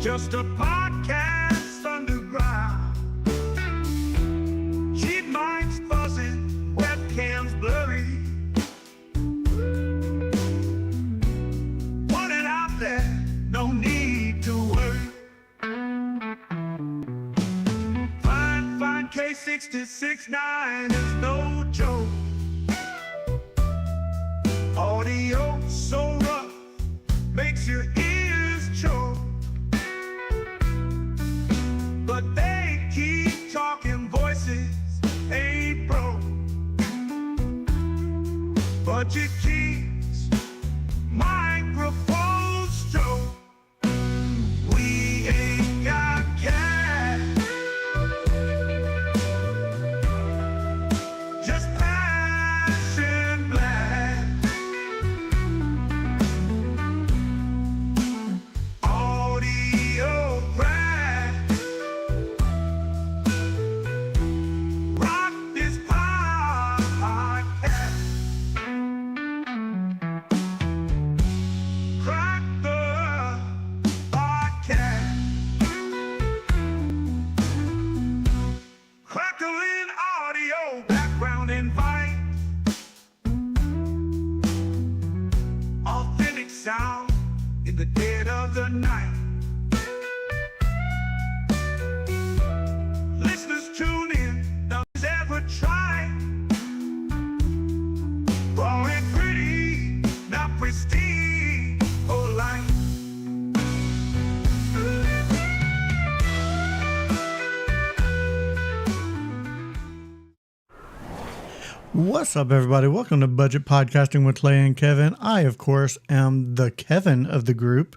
Just a podcast underground. Cheap mics buzzing, webcams blurry. Put it out there, no need to worry. Fine K66.9 is no joke. Audio so rough, makes your ears choke. But they keep talking, voices ain't broke. Budget keeps microphones stroke. We ain't got cash, just passion black. Audio crack. Rock this podcast. Crack the podcast. Crackling audio, background invite. Authentic sound in the dead of the night. Listeners tune in, nobody's ever tried. Raw and pretty, not pristine or light. What's up, everybody? Welcome to Budget Podcasting with Clay and Kevin. I, of course, am the Kevin of the group.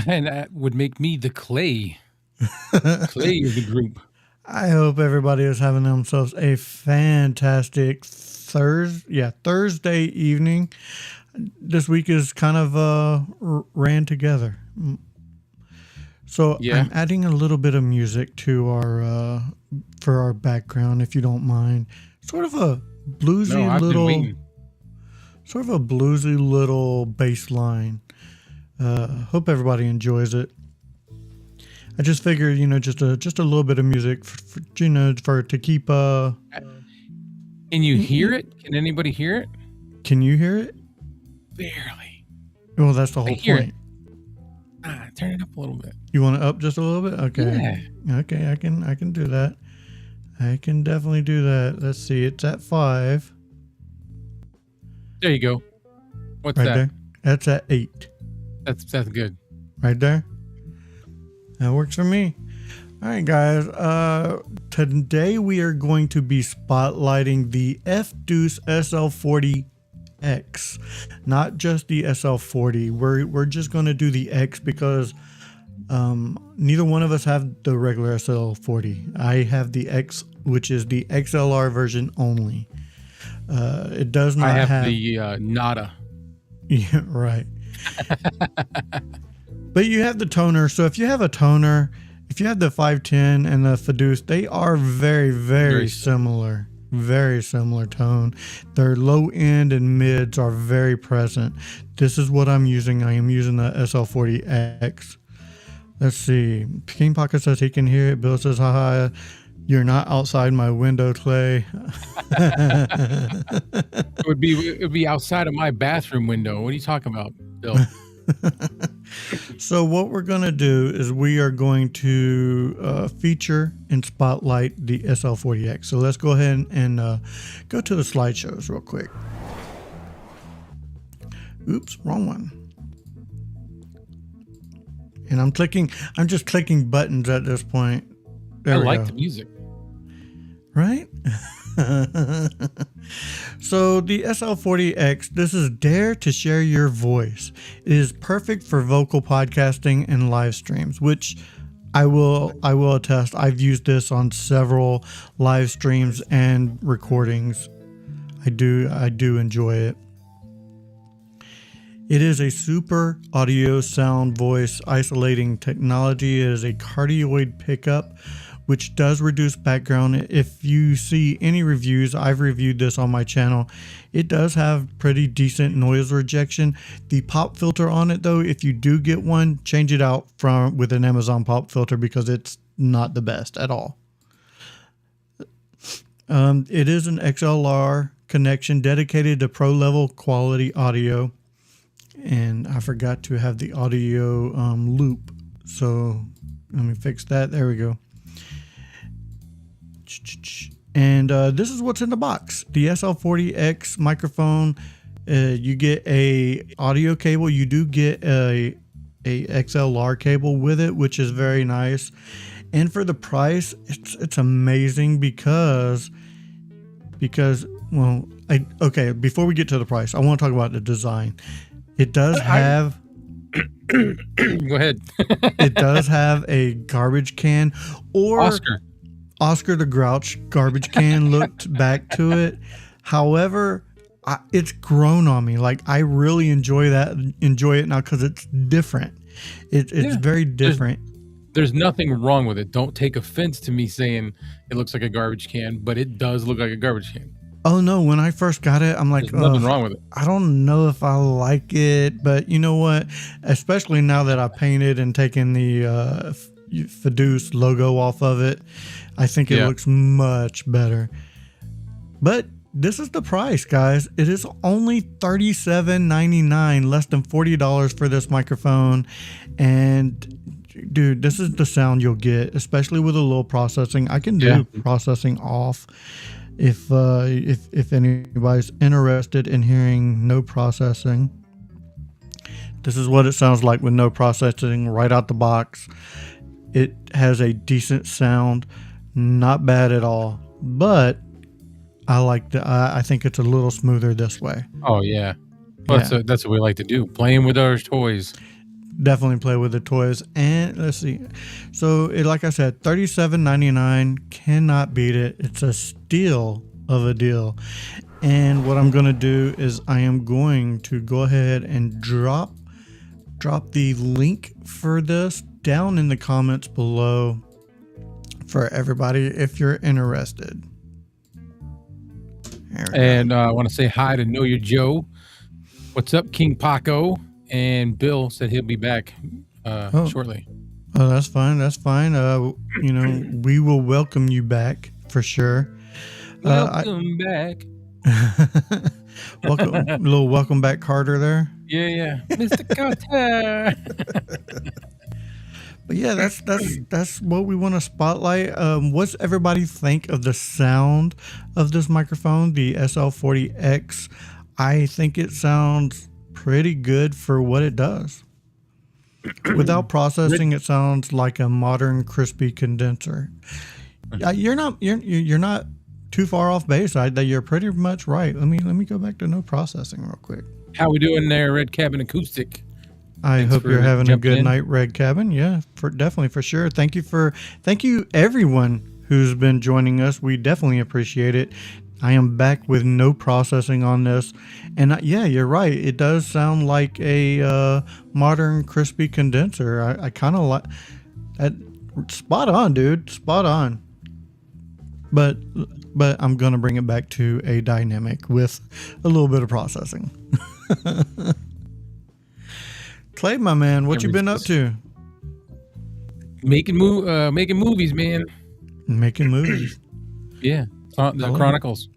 And that would make me the Clay. Clay of the group. I hope everybody is having themselves a fantastic Thursday evening. This week is kind of ran together. So Yeah. I'm adding a little bit of music to our for our background, if you don't mind. Sort of a bluesy No, I've been little, waiting. sort of a bluesy little bass line. Hope everybody enjoys it. I just figured, just a little bit of music, for to keep. Can you hear it? Can anybody hear it? Can you hear it? Barely. Well, that's the whole hear point. Turn it up a little bit. You want it up just a little bit? Okay. Yeah. Okay, I can do that. I can definitely do that. Let's see. It's at 5. There you go. What's Right that? there. That's at 8. That's good. Right there. That works for me. All right, guys. Today we are going to be spotlighting the FDuce SL40X, not just the SL40. We're just going to do the X because neither one of us have the regular SL40. I have the X, which is the XLR version only. It does not I have have the Nada. Yeah, right. But you have the toner. So if you have a toner, if you have the 510 and the FDuce, they are very, very similar. Very similar tone. Their low end and mids are very present. This is what I'm using. I am using the SL40X. Let's see. King Pocket says he can hear it. Bill says, haha, you're not outside my window, Clay. It would be outside of my bathroom window. What are you talking about, Bill? So what we're going to do is we are going to feature and spotlight the SL40X. So let's go ahead and go to the slideshows real quick. Oops, wrong one. And I'm just clicking buttons at this point. I like the music. Right? So the SL40X, this is Dare to Share Your Voice. It is perfect for vocal podcasting and live streams, which I will attest. I've used this on several live streams and recordings. I do enjoy it. It is a super audio sound voice isolating technology. It is a cardioid pickup which does reduce background. If you see any reviews, I've reviewed this on my channel. It does have pretty decent noise rejection. The pop filter on it, though, if you do get one, change it out with an Amazon pop filter because it's not the best at all. It is an XLR connection dedicated to pro level quality audio. And I forgot to have the audio loop. So let me fix that. There we go. And this is what's in the box. The SL40X microphone. You get a audio cable. You do get a XLR cable with it, which is very nice. And for the price, it's amazing because well, okay, before we get to the price, I want to talk about the design. It does have Go ahead. it does have a garbage can, or Oscar the Grouch garbage can looked back to it. However, it's grown on me. Like, I really enjoy it now because it's different. It's very different. There's nothing wrong with it. Don't take offense to me saying it looks like a garbage can, but it does look like a garbage can. Oh no, when I first got it, I'm like, there's nothing wrong with it. I don't know if I like it, but you know what? Especially now that I painted and taken the FDuce logo off of it, I think it looks much better. But this is the price, guys. It is only $37.99, less than $40 for this microphone. And dude, this is the sound you'll get, especially with a little processing. I can do processing off if anybody's interested in hearing no processing. This is what it sounds like with no processing right out the box. It has a decent sound, not bad at all, but I think it's a little smoother this way. Oh yeah, well, that's what we like to do, playing with our toys. Definitely play with the toys. And let's see, so like I said, $37.99, cannot beat it. It's a steal of a deal. And what I'm going to do is I am going to go ahead and drop the link for this down in the comments below for everybody if you're interested. And I want to say hi to Know Your Joe. What's up, King Paco? And Bill said he'll be back shortly. Oh, that's fine. That's fine. You know, we will welcome you back for sure. Welcome back. Welcome back, Carter. There. Yeah, Mr. Carter. But yeah, that's what we want to spotlight. What's everybody think of the sound of this microphone, the SL40X? I think it sounds pretty good for what it does. Without processing, it sounds like a modern crispy condenser. You're not too far off base. You're pretty much right. Let me go back to no processing real quick. How we doing there, Red Cabin Acoustic? I hope you're having a good night, Red Cabin. Yeah, definitely for sure. Thank you everyone who's been joining us. We definitely appreciate it. I am back with no processing on this, and yeah, you're right. It does sound like a modern crispy condenser. I kind of like that. Spot on, dude. Spot on. But I'm gonna bring it back to a dynamic with a little bit of processing. Clay, my man, what you been up to? Making movies, man. Making movies. Yeah. The Chronicles.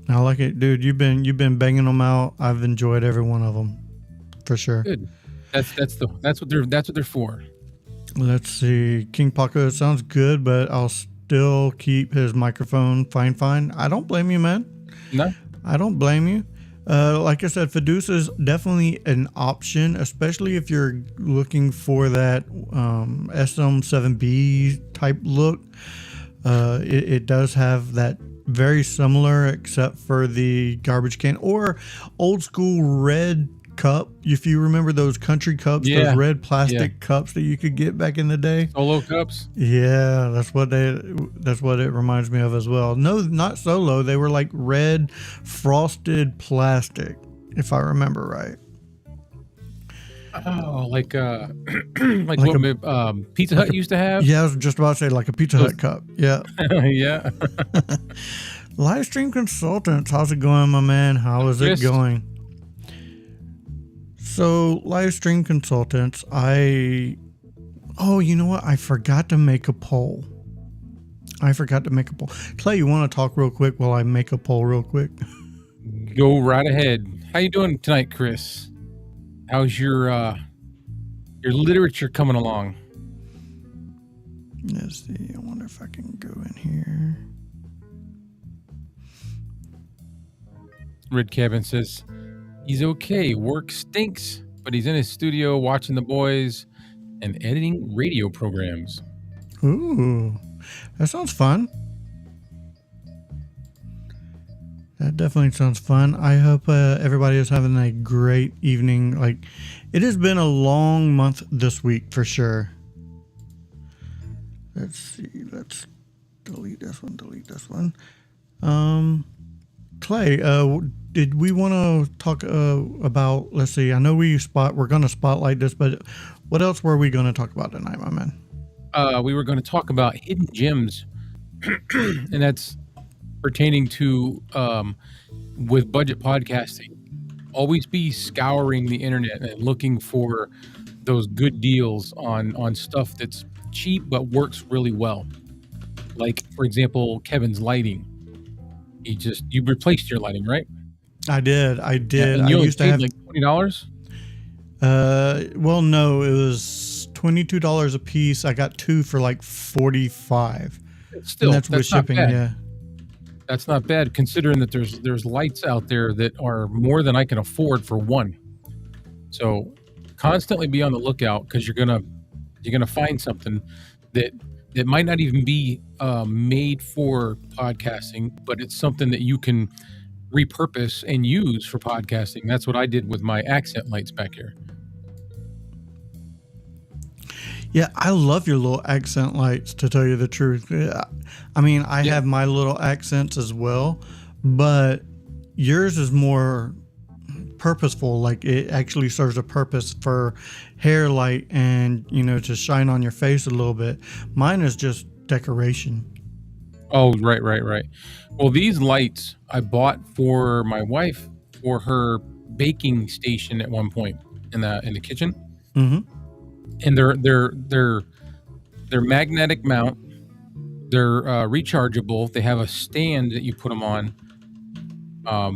I like it, dude. You've been banging them out. I've enjoyed every one of them, for sure. Good. That's what they're for. Let's see, King Paco. It sounds good, but I'll still keep his microphone fine. I don't blame you, man. No, I don't blame you. Like I said, FDuce is definitely an option, especially if you're looking for that SM7B type look. It does have that very similar, except for the garbage can or old school red cup. If you remember those country cups, those red plastic cups that you could get back in the day. Solo cups. Yeah, that's what it reminds me of as well. No, not Solo. They were like red frosted plastic, if I remember right. Oh, like like Like what Pizza Hut used to have. Yeah, I was just about to say like a Pizza Hut cup. Yeah. Yeah. Live stream consultants, how's it going, my man? How is it Yes. going? So, live stream consultants, oh, you know what? I forgot to make a poll. Clay, you want to talk real quick while I make a poll real quick? Go right ahead. How you doing tonight, Chris? How's your literature coming along? Let's see. I wonder if I can go in here. Red Cabin says he's okay. Work stinks, but he's in his studio watching the boys and editing radio programs. Ooh, that sounds fun. That definitely sounds fun. I hope everybody is having a great evening. Like, it has been a long month this week for sure. Let's see. Let's delete this one. Clay, did we want to talk about? Let's see. I know we're going to spotlight this, but what else were we going to talk about tonight, my man? We were going to talk about hidden gems, and that's pertaining to with budget podcasting. Always be scouring the internet and looking for those good deals on stuff that's cheap but works really well. Like, for example, Kevin's lighting. You replaced your lighting, right? I did. And I you only used to paid have like $20. Well, no, it was $22 a piece. I got two for like $45. Still, and that's with shipping. not bad. Yeah. That's not bad considering that there's lights out there that are more than I can afford for one. So constantly be on the lookout, because you're gonna find something that might not even be made for podcasting, but it's something that you can repurpose and use for podcasting. That's what I did with my accent lights back here. Yeah, I love your little accent lights, to tell you the truth. I mean, I have my little accents as well, but yours is more purposeful. Like, it actually serves a purpose for hair light and, to shine on your face a little bit. Mine is just decoration. Oh, right. Well, these lights I bought for my wife for her baking station at one point in the kitchen. Mm-hmm. And they're magnetic mount. They're rechargeable. They have a stand that you put them on.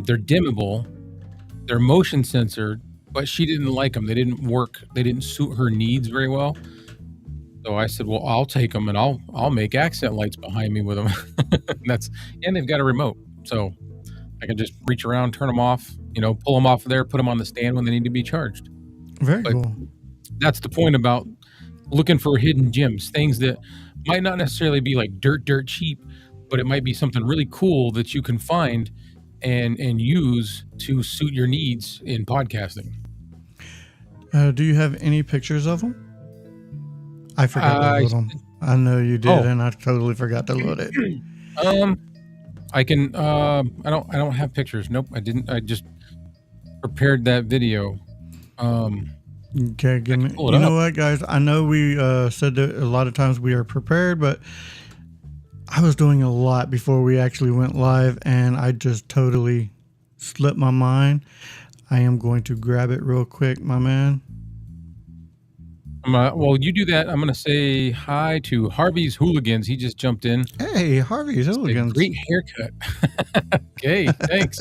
They're dimmable. They're motion censored, but she didn't like them. They didn't work. They didn't suit her needs very well. So I said, well, I'll take them and I'll make accent lights behind me with them. And they've got a remote, so I can just reach around, turn them off, pull them off of there, put them on the stand when they need to be charged. Very cool. That's the point about looking for hidden gems, things that might not necessarily be like dirt cheap, but it might be something really cool that you can find and use to suit your needs in podcasting. Do you have any pictures of them? I forgot to load them. I know you did, and I totally forgot to load it. I can. I don't have pictures. Nope, I didn't. I just prepared that video. Okay, give me. You know what, guys? I know we said that a lot of times we are prepared, but I was doing a lot before we actually went live, and I just totally slipped my mind. I am going to grab it real quick, my man. Well, you do that. I'm going to say hi to Harvey's Hooligans. He just jumped in. Hey, Harvey's Hooligans. Great haircut. Okay, thanks.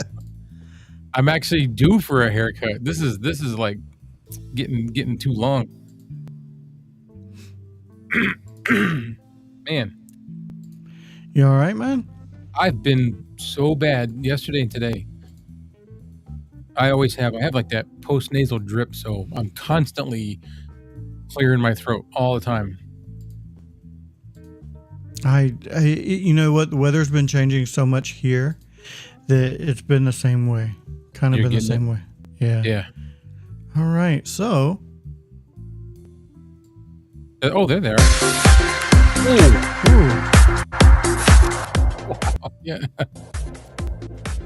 I'm actually due for a haircut. This is like getting too long. Man. You all right, man? I've been so bad yesterday and today. I have like that post-nasal drip, so I'm constantly clearing my throat all the time. You know what? The weather's been changing so much here that it's been the same way. Kind of been the same way. Yeah. Yeah. All right. So. Oh, there they are. Ooh. Wow. Yeah.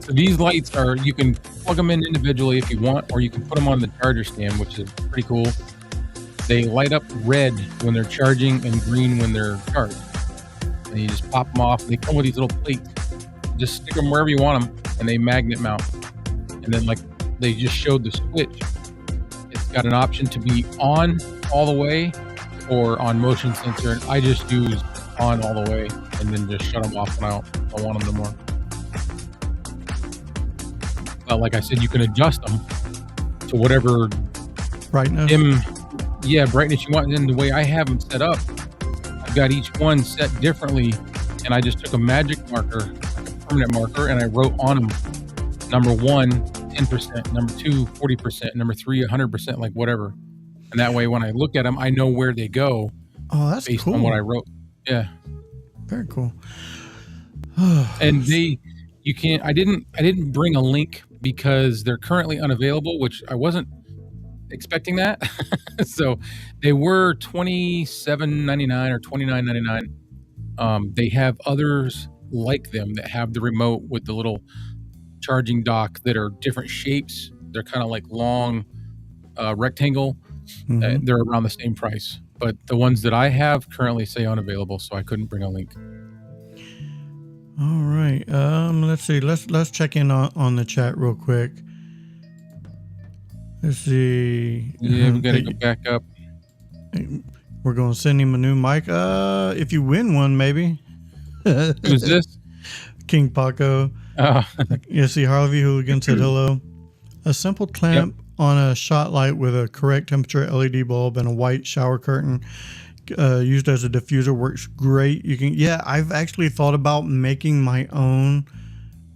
So these lights you can plug them in individually if you want, or you can put them on the charger stand, which is pretty cool. They light up red when they're charging and green when they're charged. And you just pop them off. They come with these little plates. Just stick them wherever you want them, and they magnet mount. And then, like they just showed the switch, it's got an option to be on all the way or on motion sensor. And I just use on all the way and then just shut them off when I don't want them no more. But like I said, you can adjust them to whatever Brightness. brightness you want. And then the way I have them set up, I've got each one set differently, and I just took a magic marker, like a permanent marker, and I wrote on them number 1, 10%, number 2, 40%, number 3, 100%, like whatever. And that way, when I look at them, I know where they go. Oh, that's based cool. on what I wrote. Yeah, very cool. and you can't. I didn't bring a link because they're currently unavailable, which I wasn't expecting that. So they were $27.99 or $29.99. They have others like them that have the remote with the little charging dock that are different shapes. They're kind of like long rectangle. They're around the same price, but the ones that I have currently say unavailable, so I couldn't bring a link. All right. Let's see. Let's check in on the chat real quick. Let's see. Yeah, we gotta go back up. We're gonna send him a new mic. If you win one, maybe. Who's this? King Paco. You see, Harvey Hooligan said hello. A simple clamp on a shot light with a correct temperature LED bulb and a white shower curtain used as a diffuser works great. You can, I've actually thought about making my own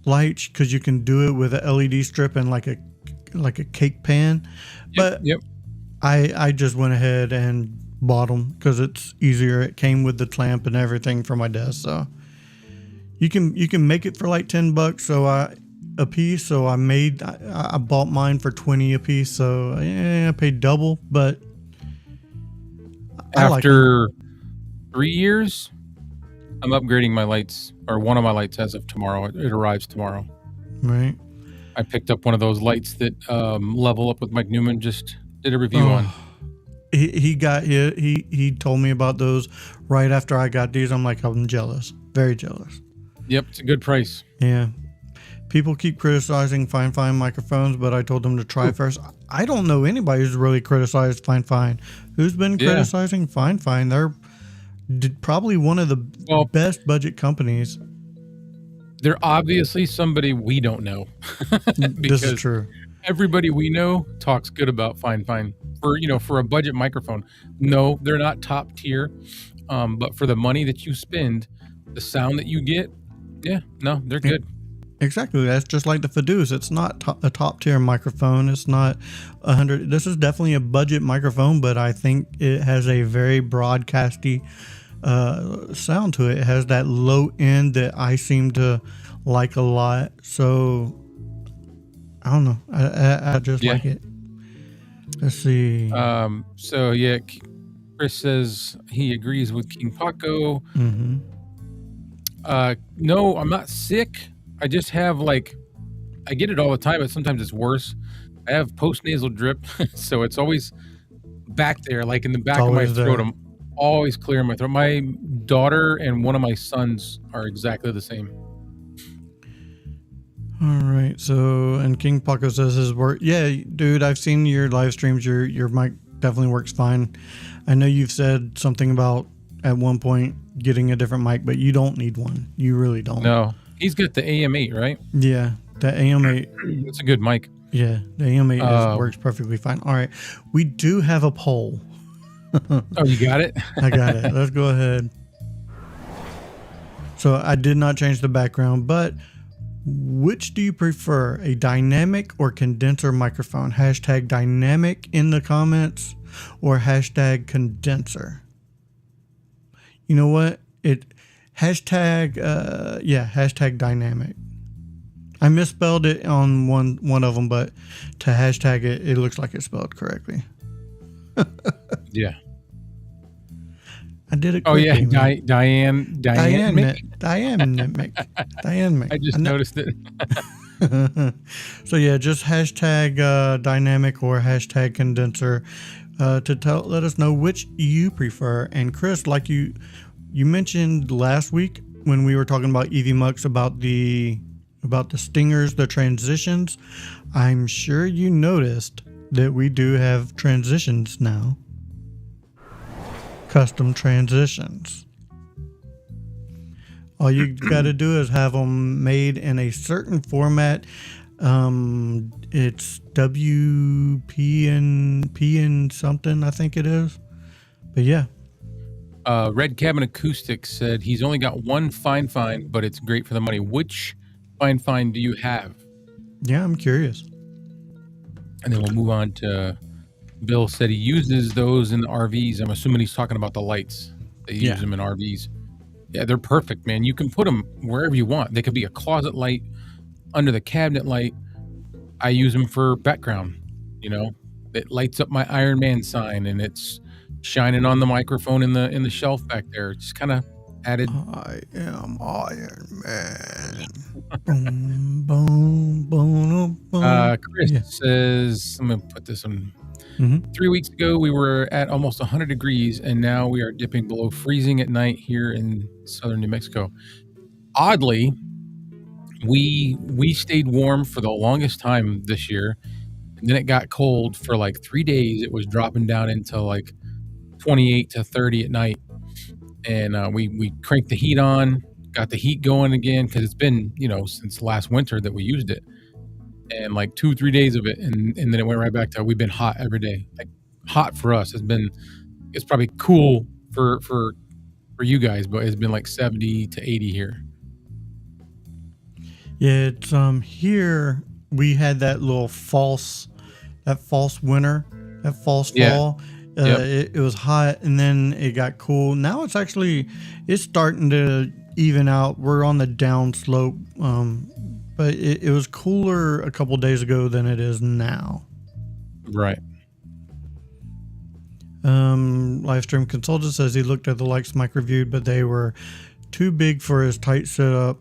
lights because you can do it with a LED strip and like a cake pan. But I just went ahead and bought them because it's easier. It came with the clamp and everything for my desk, so you can make it for like $10 a piece. So I bought mine for $20 a piece. So I paid double, but after 3 years, I'm upgrading my lights, or one of my lights as of tomorrow. It arrives tomorrow. Right. I picked up one of those lights that Level Up with Mike Newman just did a review on. He told me about those right after I got these. I'm like, I'm jealous, very jealous. Yep, it's a good price. Yeah. People keep criticizing Fine microphones, but I told them to try first. I don't know anybody who's really criticized Fine. Who's been criticizing Fine? They're probably one of the best budget companies. They're obviously somebody we don't know. This is true. Everybody we know talks good about Fine for a budget microphone. No, they're not top tier, but for the money that you spend, the sound that you get, they're good. Exactly. That's just like the FDuce. It's not a top tier microphone. It's not 100. This is definitely a budget microphone, but I think it has a very broadcasty sound to it. It has that low end that I seem to like a lot. So I don't know. I just like it. Let's see. Chris says he agrees with King Paco. No, I'm not sick. I just have I get it all the time, but sometimes it's worse. I have post-nasal drip, so it's always back there, like in the back of my throat. I'm always clearing my throat. My daughter and one of my sons are exactly the same. All right. So, and King Paco says his work. Yeah, dude, I've seen your live streams. Your mic definitely works fine. I know you've said something about at one point getting a different mic, but you don't need one. You really don't. No. He's got the AM8, right? Yeah, the AM8. It's a good mic. Yeah, the AM8 works perfectly fine. All right. We do have a poll. Oh, you got it? I got it. Let's go ahead. So I did not change the background, but which do you prefer, a dynamic or condenser microphone? Hashtag dynamic in the comments or hashtag condenser. You know what? Hashtag dynamic. I misspelled it on one of them, but to hashtag it looks like it's spelled correctly. Yeah. I did it. Oh quickly, yeah, Diane. Diane. I just noticed it. So yeah, just hashtag dynamic or hashtag condenser to let us know which you prefer. And Chris, like you mentioned last week when we were talking about EV Mux about the stingers, the transitions, I'm sure you noticed that we do have transitions now. Custom transitions. All you got to do is have them made in a certain format. It's WP and P and something, I think it is. But yeah. Red Cabin Acoustics said he's only got one fine, but it's great for the money. Which fine do you have? Yeah, I'm curious. And then we'll move on to Bill said he uses those in the RVs. I'm assuming he's talking about the lights. They use them in RVs. Yeah, they're perfect, man. You can put them wherever you want. They could be a closet light, under the cabinet light. I use them for background. You know, it lights up my Iron Man sign, and it's shining on the microphone in the shelf back there. Just kind of added. I am Iron Man. Boom, boom, boom, boom. Chris says, I'm gonna put this on. 3 weeks ago, we were at almost 100 degrees, and now we are dipping below freezing at night here in southern New Mexico. Oddly, we stayed warm for the longest time this year, and then it got cold for like 3 days. It was dropping down into like 28 to 30 at night, and we cranked the heat on, got the heat going again because it's been since last winter that we used it. And like 2-3 days of it, and then it went right back to we've been hot every day. Like hot for us it's probably cool for you guys, but it's been like 70 to 80 here. Yeah, it's here we had that little false winter, that false fall. It was hot and then it got cool. Now it's starting to even out. We're on the down slope. But it was cooler a couple days ago than it is now. Right. Livestream Consultant says he looked at the lights Mike reviewed, but they were too big for his tight setup.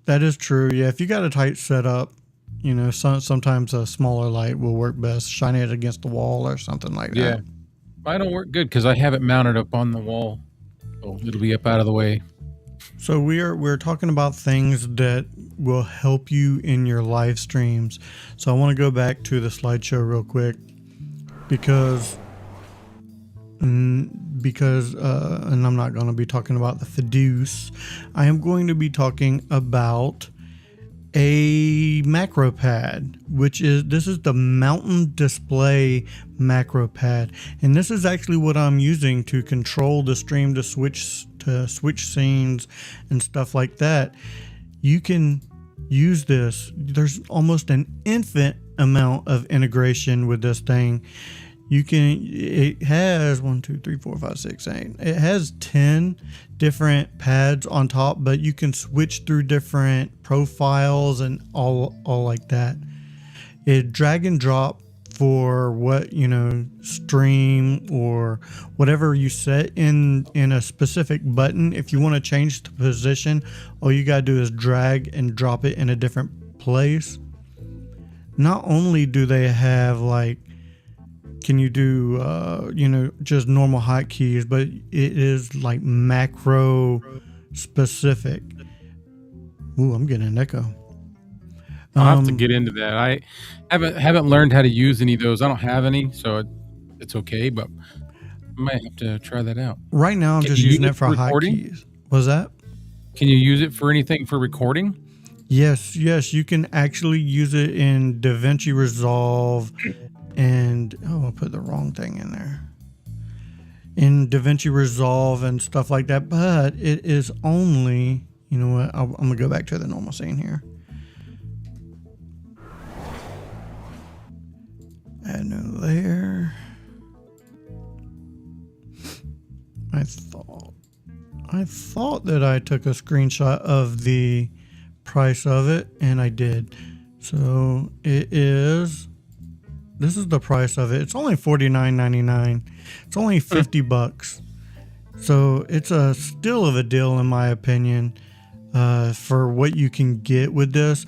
That is true. Yeah, if you got a tight setup, sometimes a smaller light will work best. Shine it against the wall or something like that. Yeah. Mine don't work good because I have it mounted up on the wall. So it'll be up out of the way. So we're talking about things that will help you in your live streams. So I want to go back to the slideshow real quick because and I'm not going to be talking about the FDuce. I am going to be talking about a macro pad, this is the mountain display macro pad, and this is actually what I'm using to control the stream, to switch scenes and stuff like that. You can use this. There's almost an infinite amount of integration with this thing. It has 1, 2, 3, 4, 5, 6, 8. It has 10 different pads on top, but you can switch through different profiles and all like that. It drag and drop for what stream or whatever you set in a specific button. If you want to change the position, all you gotta do is drag and drop it in a different place. Not only do they have can you do just normal hotkeys, but it is like macro specific. Ooh, I'm getting an echo. I'll have to get into that. I haven't learned how to use any of those. I don't have any, so it's okay, but I might have to try that out. Right now, I'm just using it for hotkeys. What's that? Can you use it for anything for recording? Yes, you can actually use it in DaVinci Resolve. And I put the wrong thing in there. In DaVinci Resolve and stuff like that, but it is only, you know what? I'm gonna go back to the normal scene here. Add new layer. I thought that I took a screenshot of the price of it, and I did. So this is the price of it. It's only $49.99. It's only $50. So it's still of a deal in my opinion, for what you can get with this.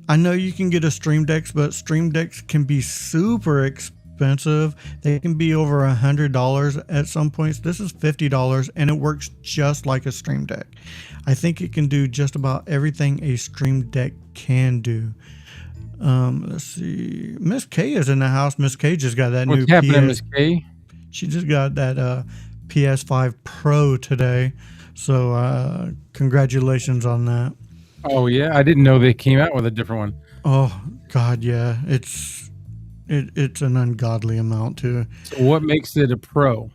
I know you can get a Stream Deck, but Stream Decks can be super expensive. They can be over $100 at some points. This is $50 and it works just like a Stream Deck. I think it can do just about everything a Stream Deck can do. Let's see. Miss K is in the house. Miss K just got that What's new happening, Miss K? She just got that PS5 Pro today. So congratulations on that. Oh yeah, I didn't know they came out with a different one. Oh God, yeah. It's an ungodly amount too. So what makes it a Pro?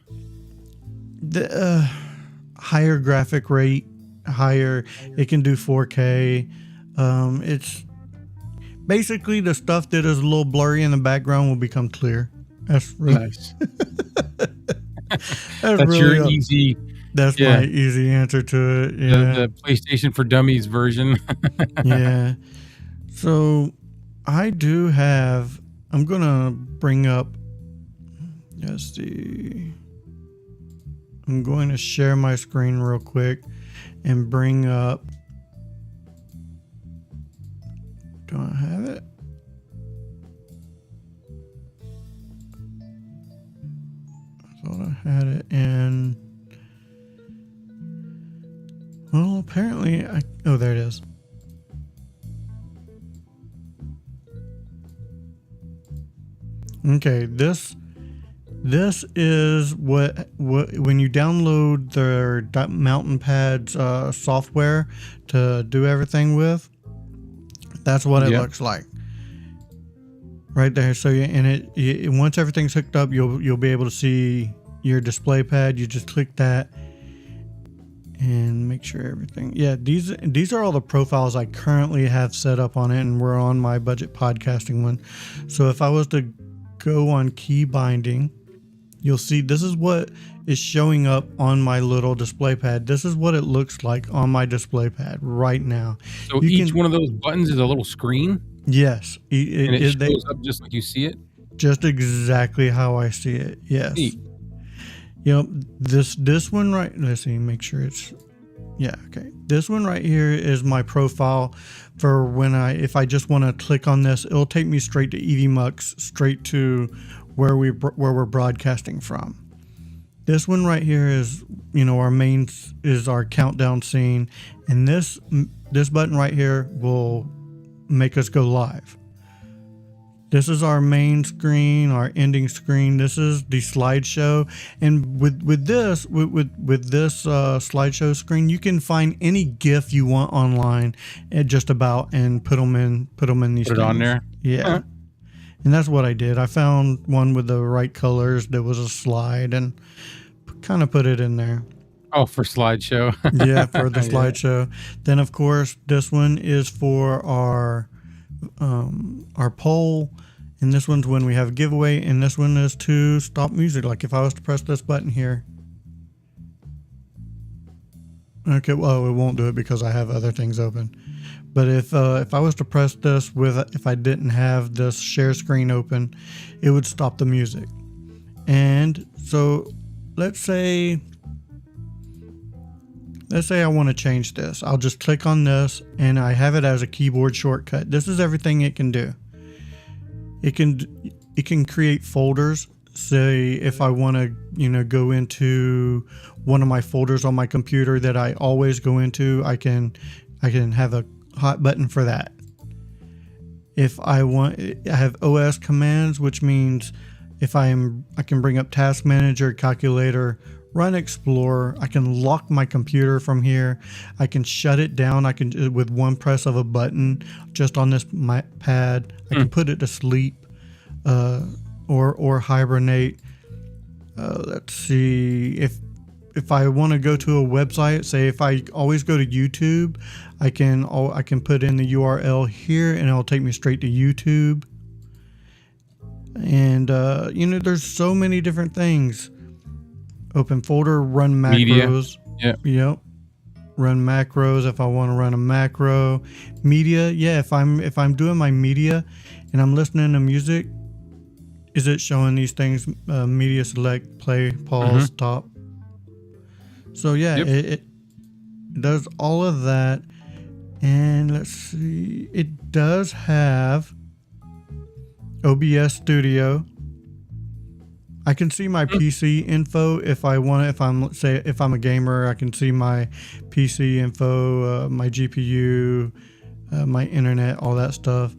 The higher graphic rate, higher. It can do 4K. It's basically the stuff that is a little blurry in the background will become clear. That's really Nice. that's That's really your easy. That's yeah. my easy answer to it. Yeah. The PlayStation for Dummies version. Yeah. So I do have. I'm gonna bring up. Let's see. I'm going to share my screen real quick and bring up. Do I have it? I thought I had it in. Well, apparently oh, there it is. Okay, this is what when you download their Mountain Pads software to do everything with. That's what it looks like. Right there. So once everything's hooked up, you'll be able to see your display pad. You just click that and make sure everything. Yeah, these are all the profiles I currently have set up on it, and we're on my budget podcasting one. So if I was to go on key binding, you'll see this is what is showing up on my little display pad. This is what it looks like on my display pad right now. So each one of those buttons is a little screen? Yes. And it shows up just like you see it? Just exactly how I see it. Yes. Neat. You know, this one right, let's see, make sure it's, yeah, okay. This one right here is my profile for when if I just want to click on this, it'll take me straight to EVMux, straight to where we're broadcasting from. This one right here is, our main is our countdown scene, and this button right here will make us go live. This is our main screen, our ending screen. This is the slideshow, and with this slideshow screen, you can find any GIF you want online, just about, and put them in these. Put it on there. Yeah. Uh-huh. And that's what I did. I found one with the right colors. There was a slide, and kind of put it in there. Oh, for slideshow. Yeah, for the slideshow. Then of course this one is for our poll, and this one's when we have a giveaway, and this one is to stop music. Like if I was to press this button here. Okay, well, it won't do it because I have other things open. But if I was to press this if I didn't have this share screen open, it would stop the music. And so let's say I want to change this. I'll just click on this, and I have it as a keyboard shortcut. This is everything it can do. It can create folders. Say if I want to, go into one of my folders on my computer that I always go into, I can have a hot button for that. If I have OS commands, which means I can bring up Task Manager, Calculator, Run Explorer. I can lock my computer from here. I can shut it down. I can, with one press of a button just on this pad, I can put it to sleep, or hibernate. Let's see, if I want to go to a website, say if I always go to YouTube, I can put in the URL here, and it'll take me straight to YouTube. And there's so many different things. Open folder, run macros. Media. Yep. Run macros if I want to run a macro. Media, yeah. If I'm doing my media and I'm listening to music, is it showing these things? Media select, play, pause, stop. So yeah, it does all of that. And let's see, it does have OBS Studio. I can see my PC info if I want to. If I'm a gamer, I can see my PC info, my GPU, my internet, all that stuff.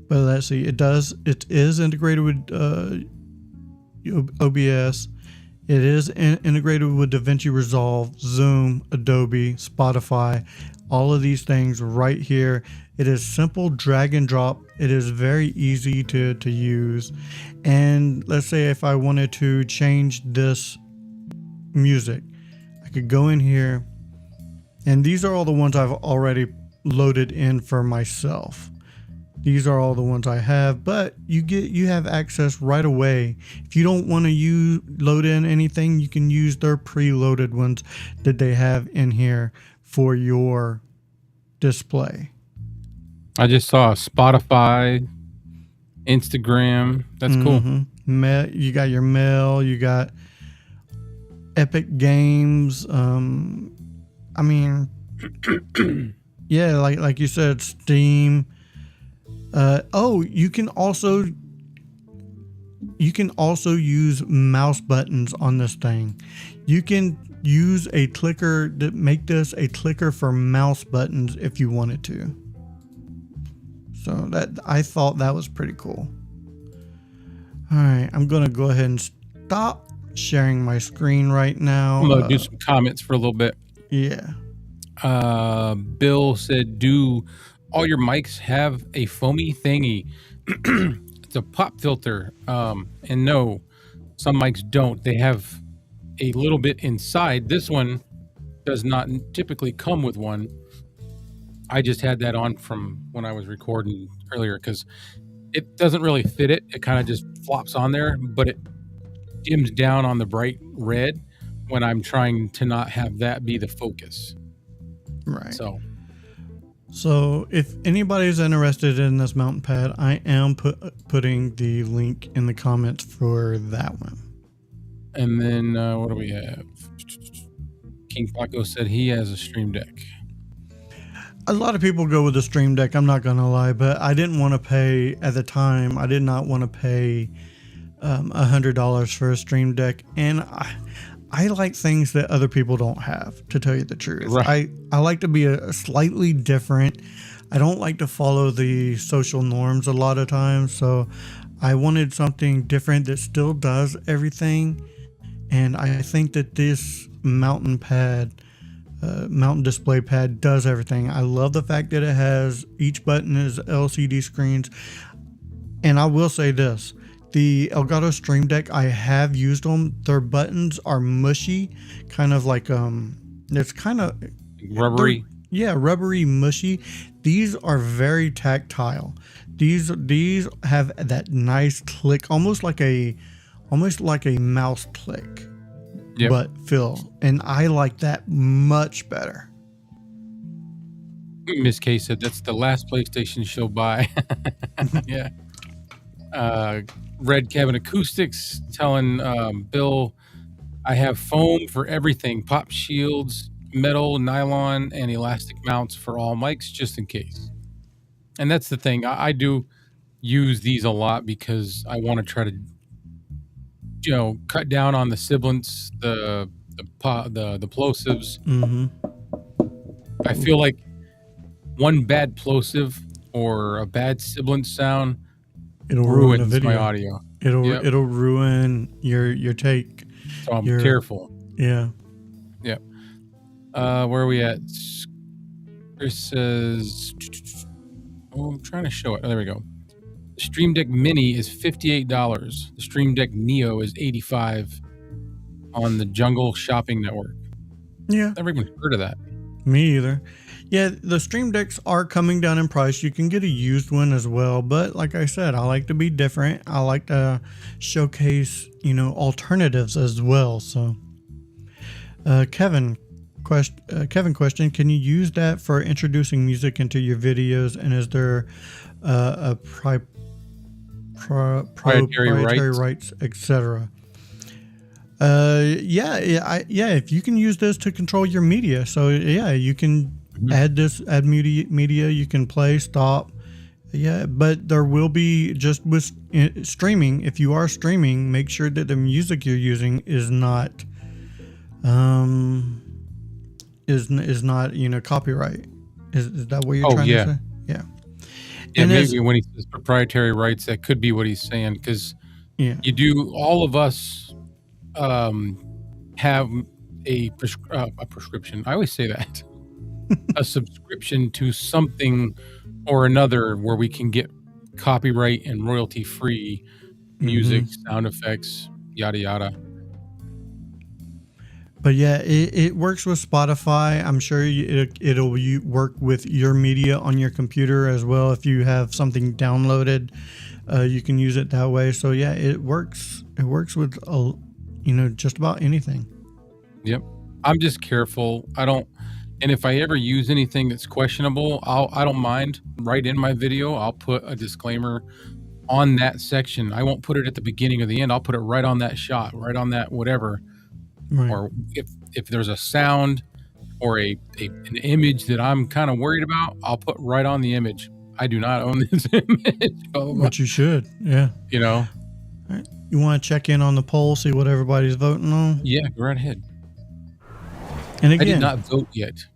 But let's see, it is integrated with OBS. It is integrated with DaVinci Resolve, Zoom, Adobe, Spotify, all of these things right here. It is simple drag and drop. It is very easy to use. And let's say if I wanted to change this music, I could go in here, and these are all the ones I've already loaded in for myself. These are all the ones I have, but you have access right away. If you don't want to load in anything, you can use their preloaded ones that they have in here for your display. I just saw Spotify, Instagram. That's cool. You got your mail. You got Epic Games. I mean, yeah, like you said, Steam. You can also use mouse buttons on this thing. You can use a clicker to make this a clicker for mouse buttons if you wanted to. So that, I thought that was pretty cool. All right, I'm gonna go ahead and stop sharing my screen right now. I'm gonna do some comments for a little bit. Yeah. Bill said, "Do all your mics have a foamy thingy?" It's a pop filter. And no, some mics don't. They have a little bit inside. This one does not typically come with one. I just had that on from when I was recording earlier because it doesn't really fit it. It kind of just flops on there, but it dims down on the bright red when I'm trying to not have that be the focus. Right. So if anybody's interested in this mountain pad, I am putting the link in the comments for that one. And then what do we have? King Paco said he has a Stream Deck. A lot of people go with the Stream Deck, I'm not going to lie, but I didn't want to pay, at the time, I did not want to pay $100 for a Stream Deck. And I like things that other people don't have, to tell you the truth. Right. I like to be a slightly different. I don't like to follow the social norms a lot of times. So I wanted something different that still does everything. And I think that this mountain display pad does everything. I love the fact that it has, each button is LCD screens. And I will say this, the Elgato Stream Deck, I have used them. Their buttons are mushy, kind of like, it's kind of rubbery. Yeah, rubbery, mushy. These are very tactile. These have that nice click, almost like a mouse click. Yep. But feel, and I like that much better. Miss K said that's the last PlayStation she'll buy. Yeah. Red Cabin Acoustics telling Bill, I have foam for everything, pop shields, metal, nylon, and elastic mounts for all mics just in case. And that's the thing. I do use these a lot because I want to try to, cut down on the sibilants, the plosives. Mm-hmm. I feel like one bad plosive or a bad sibilant sound, it'll ruin the video. My audio. It'll ruin your take. So I'm careful. Yeah. Yeah. Where are we at? Chris says, I'm trying to show it. Oh, there we go. The Stream Deck Mini is $58. The Stream Deck Neo is $85 on the Jungle Shopping Network. Yeah. Never even heard of that. Me either. Yeah, the Stream Decks are coming down in price. You can get a used one as well. But like I said, I like to be different. I like to showcase, alternatives as well. So, Kevin question, can you use that for introducing music into your videos? And is there a proprietary rights, etc.? Yeah. If you can use this to control your media, so yeah, you can add media. You can play, stop. Yeah, but there will be, just with streaming, if you are streaming, make sure that the music you're using is not copyright. Is that what you're trying to say? Yeah. Yeah, and maybe when he says proprietary rights, that could be what he's saying, because all of us have a prescription. I always say that. A subscription to something or another where we can get copyright and royalty free music, sound effects, yada yada. But yeah, it works with Spotify. I'm sure it'll work with your media on your computer as well. If you have something downloaded, you can use it that way. So yeah, it works. It works with just about anything. Yep. I'm just careful. And if I ever use anything that's questionable, I don't mind. Right in my video, I'll put a disclaimer on that section. I won't put it at the beginning or the end. I'll put it right on that shot, right on that whatever. Right. Or if there's a sound or an image that I'm kind of worried about, I'll put right on the image. I do not own this image. But you should, yeah. All right. You want to check in on the poll, see what everybody's voting on? Yeah, go right ahead. And again, I did not vote yet.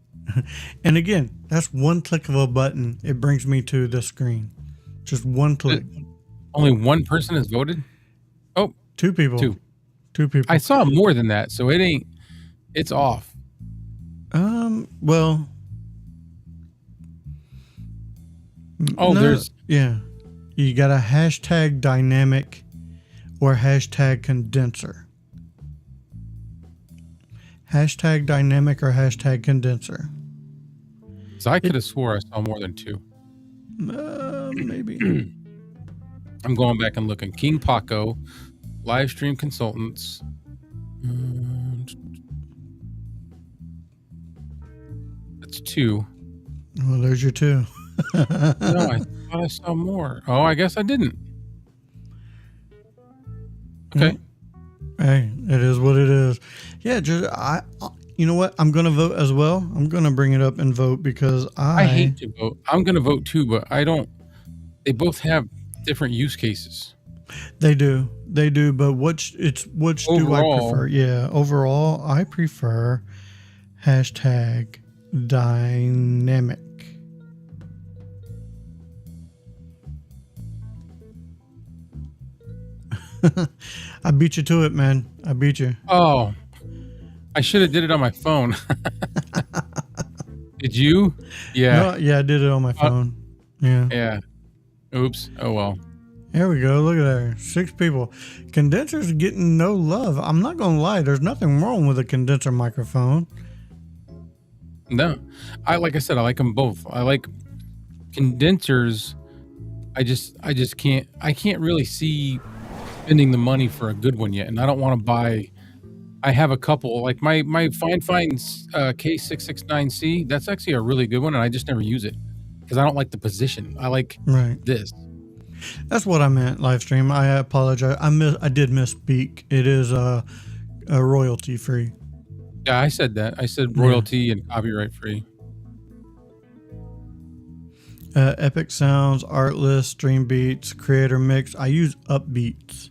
And again, that's one click of a button. It brings me to the screen. Just one click. Only one person has voted? Oh, 2 people. Two people. I saw more than that, so it's off. Well. Oh, there's. Yeah. You got a hashtag dynamic or hashtag condenser. Hashtag dynamic or hashtag condenser. So I could have swore I saw more than 2. Maybe. I'm going back and looking. King Paco, live stream consultants. That's 2. Well, there's your 2. No, I thought I saw more. Oh, I guess I didn't. Okay. Hey, it is what it is. Yeah, just you know what? I'm gonna vote as well. I'm gonna bring it up and vote because I hate to vote. I'm gonna vote too, but I don't. They both have different use cases. They do. But which do I prefer? Yeah, overall, I prefer hashtag dynamic. I beat you to it, man. I beat you. Oh, I should have did it on my phone. Did you? Yeah. No, yeah, I did it on my phone. Yeah. Yeah. Oops. Oh, well. There we go. Look at there. 6 people. Condenser's getting no love. I'm not going to lie. There's nothing wrong with a condenser microphone. No. Like I said, I like them both. I like condensers. I just can't really see spending the money for a good one yet, and I don't want to buy. I have a couple, like my Fine K669C. That's actually a really good one, and I just never use it because I don't like the position. I like this. That's what I meant. Live stream. I apologize. I did misspeak. It is a royalty free. Yeah, I said that. I said royalty and copyright free. Epic Sounds, Artlist, Stream Beats, Creator Mix. I use Upbeats.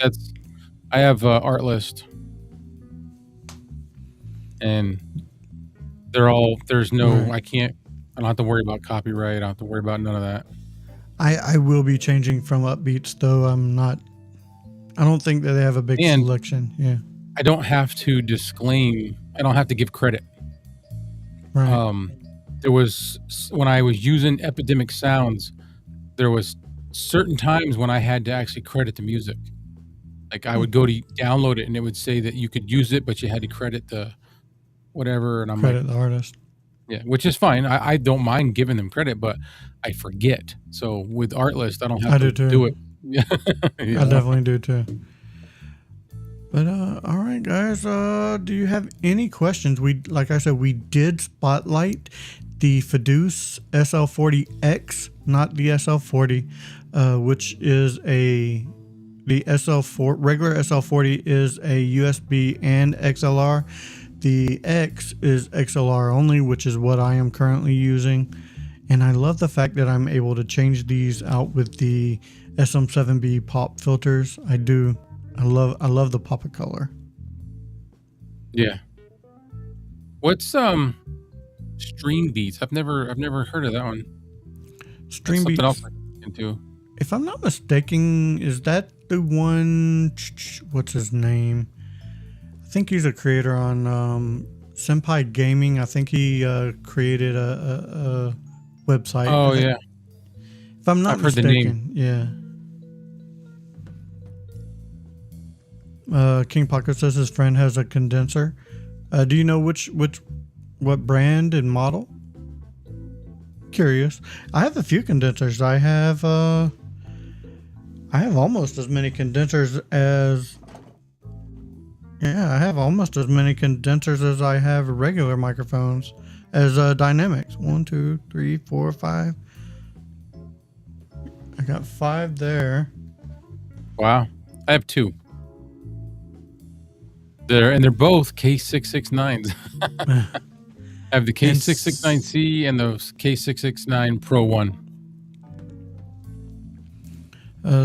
I have Artlist, and they're all. There's no. I don't have to worry about copyright. I don't have to worry about none of that. I will be changing from Upbeats though. I don't think that they have a big selection. Yeah. I don't have to disclaim. I don't have to give credit. Right. There was, when I was using Epidemic Sounds, there was certain times when I had to actually credit the music. Like I would go to download it and it would say that you could use it, but you had to credit the whatever. And I'm credit the artist. Yeah, which is fine. I don't mind giving them credit, but I forget. So with Artlist, I don't have to do it. I definitely do too. But all right, guys. Do you have any questions? Like I said, we did spotlight the FDuce SL40X, not the SL40, which is the SL4 regular SL40 is a USB and XLR. the X is XLR only, which is what I am currently using. And I love the fact that I'm able to change these out with the SM7B pop filters. I do. I love the pop of color. Yeah. What's Stream Beats? I've never heard of that one. Stream That's Beats. something else I can look into. If I'm not mistaken, is that the one? What's his name? I think he's a creator on Senpai Gaming. I think he created a website. Oh yeah. If I'm not I've heard the mistaken, yeah. King Pocket says his friend has a condenser. Do you know what brand and model? Curious. I have a few condensers. I have almost as many condensers as I have almost as many condensers as I have regular microphones as dynamics. 1, 2, 3, 4, 5. I got 5 there. Wow. I have 2. They're both K669s. I have the K669C and the K669 Pro 1.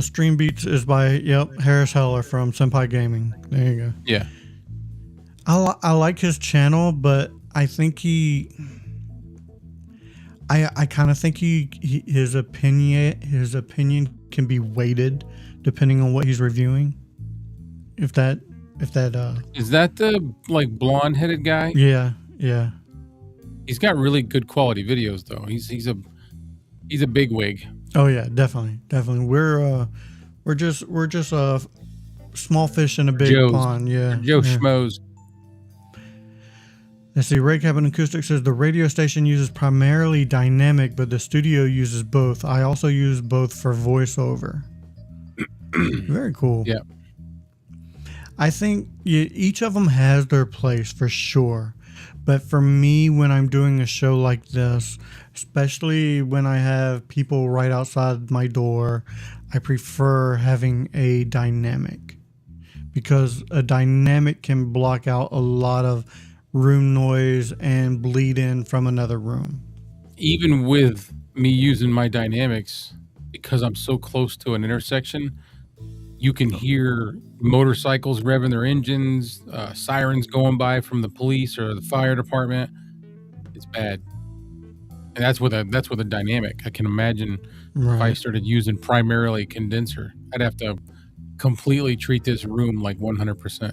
Stream Beats is by Harris Heller from Senpai Gaming. There you go. Yeah. I like his channel, but I think I kind of think his opinion can be weighted depending on what he's reviewing. If that Is that the like blonde headed guy? yeah. He's got really good quality videos though. He's a big wig. Oh yeah, definitely. We're just small fish in a big pond. Yeah. Joe Schmoes. Let's see. Ray Cabin Acoustic says the radio station uses primarily dynamic, but the studio uses both. I also use both for voiceover. Very cool. Yeah. I think each of them has their place for sure. But for me, when I'm doing a show like this, especially when I have people right outside my door, I prefer having a dynamic, because a dynamic can block out a lot of room noise and bleed in from another room. Even with me using my dynamics, because I'm so close to an intersection, you can hear motorcycles revving their engines, sirens going by from the police or the fire department. It's bad, and that's with a dynamic. I can imagine if I started using primarily condenser, I'd have to completely treat this room like 100%.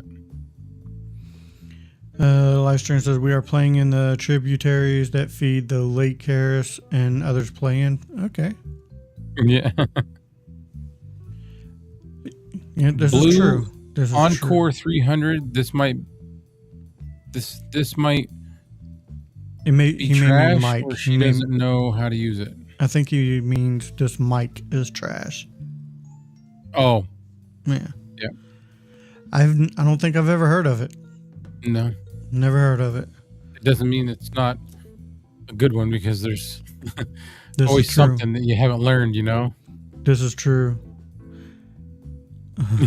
Livestream says we are playing in the tributaries that feed the Lake Harris and others play in. Okay. Yeah. Yeah, this Blue is true. This is Encore true. 300. This might. He may trash, mean mic. or she doesn't know how to use it. I think he means this mic is trash. Oh. Yeah. Yeah. I don't think I've ever heard of it. No. Never heard of it. It doesn't mean it's not a good one, because there's This always is true. something that you haven't learned, you know? This is true.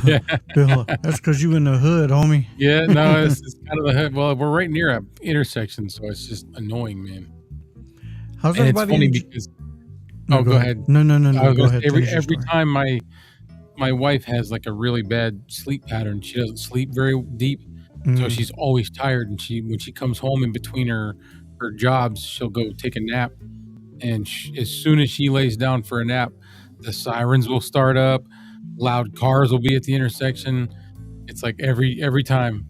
Yeah. Bill, that's because you in the hood, homie. Yeah, no, it's kind of the hood. Well, we're right near a intersection, so it's just annoying, man. How's And it's everybody? funny because go ahead. No. I was Go gonna ahead. say, every Finish your story. time my wife has like a really bad sleep pattern. She doesn't sleep very deep, so she's always tired. And when she comes home in between her jobs, she'll go take a nap. And as soon as she lays down for a nap, the sirens will start up. Loud cars will be at the intersection. It's like every time.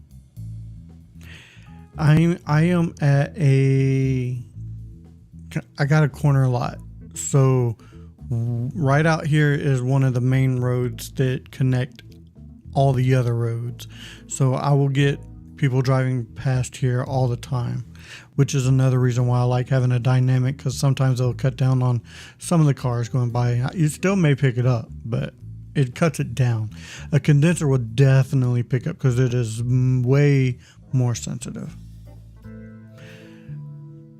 I am at I got a corner lot. So right out here is one of the main roads that connect all the other roads. So I will get people driving past here all the time, which is another reason why I like having a dynamic, because sometimes they'll cut down on some of the cars going by. You still may pick it up, but it cuts it down. A condenser will definitely pick up because it is way more sensitive.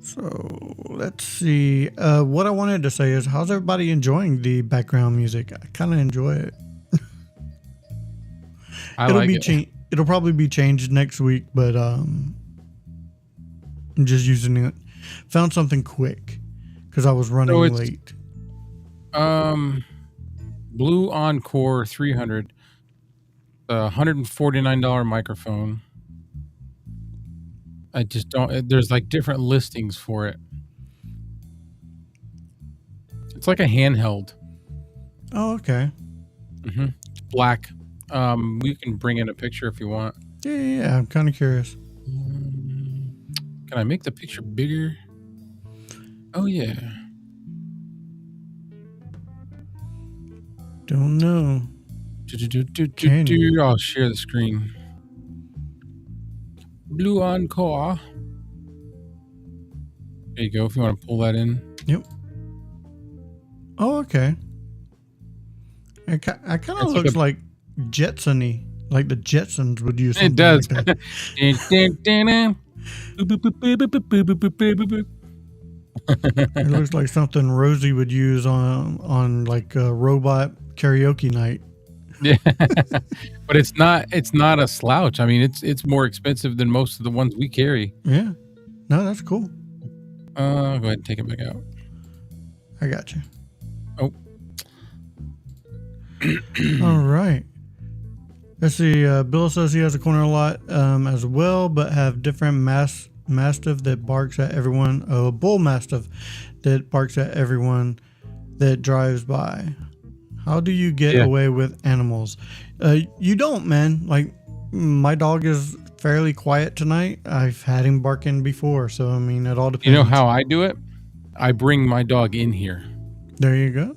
So let's see. What I wanted to say is, how's everybody enjoying the background music? I kind of enjoy it. It'll It'll probably be changed next week, but I'm just using it. Found something quick because I was running So it's late. Blue Encore 300, $149 microphone. I just don't. There's like different listings for it. It's like a handheld. Oh, okay. It's black. We can bring in a picture if you want. Yeah. I'm kind of curious. Can I make the picture bigger? Oh yeah. Don't know. Can you? I'll share the screen. Blue Encore. There you go. If you want to pull that in. Yep. Oh, okay. It kind of looks like Jetson-y, like the Jetsons would use something It does. like that. It looks like something Rosie would use on like a robot karaoke night. Yeah. But it's not a slouch. I mean, it's more expensive than most of the ones we carry. Yeah. No, that's cool. Go ahead and take it back out. I got you. Oh. All right. Let's see. Bill says he has a corner lot as well, but have different mastiff that barks at everyone. Oh, a bull mastiff that barks at everyone that drives by. How do you get away with animals? You don't, man. Like, my dog is fairly quiet tonight. I've had him barking before, so I mean, it all depends. You know how I do it? I bring my dog in here. There you go.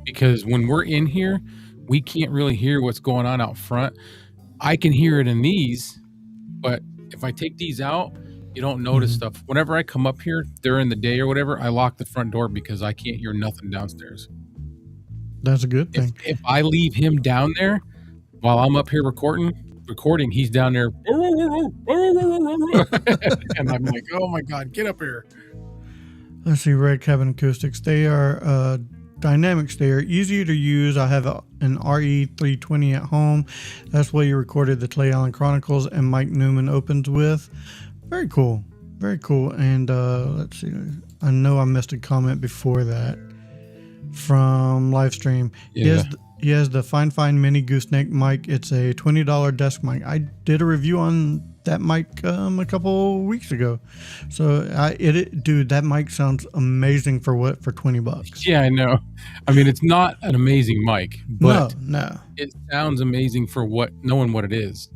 Because when we're in here, we can't really hear what's going on out front. I can hear it in these, but if I take these out, you don't notice stuff. Whenever I come up here during the day or whatever, I lock the front door because I can't hear nothing downstairs. That's a good thing. If I leave him down there while I'm up here recording, he's down there. And I'm like, oh my God, get up here. Let's see, Red Cabin Acoustics. They are dynamics. They are easier to use. I have an RE320 at home. That's what you recorded the Clay Allen Chronicles and Mike Newman opens with. Very cool. Very cool. And let's see. I know I missed a comment before that from Livestream. Yeah. He has the Fine Mini Gooseneck mic. It's a $20 desk mic. I did a review on that mic a couple weeks ago. So dude, that mic sounds amazing for $20. Yeah, I know. I mean, it's not an amazing mic, but no. It sounds amazing for knowing what it is.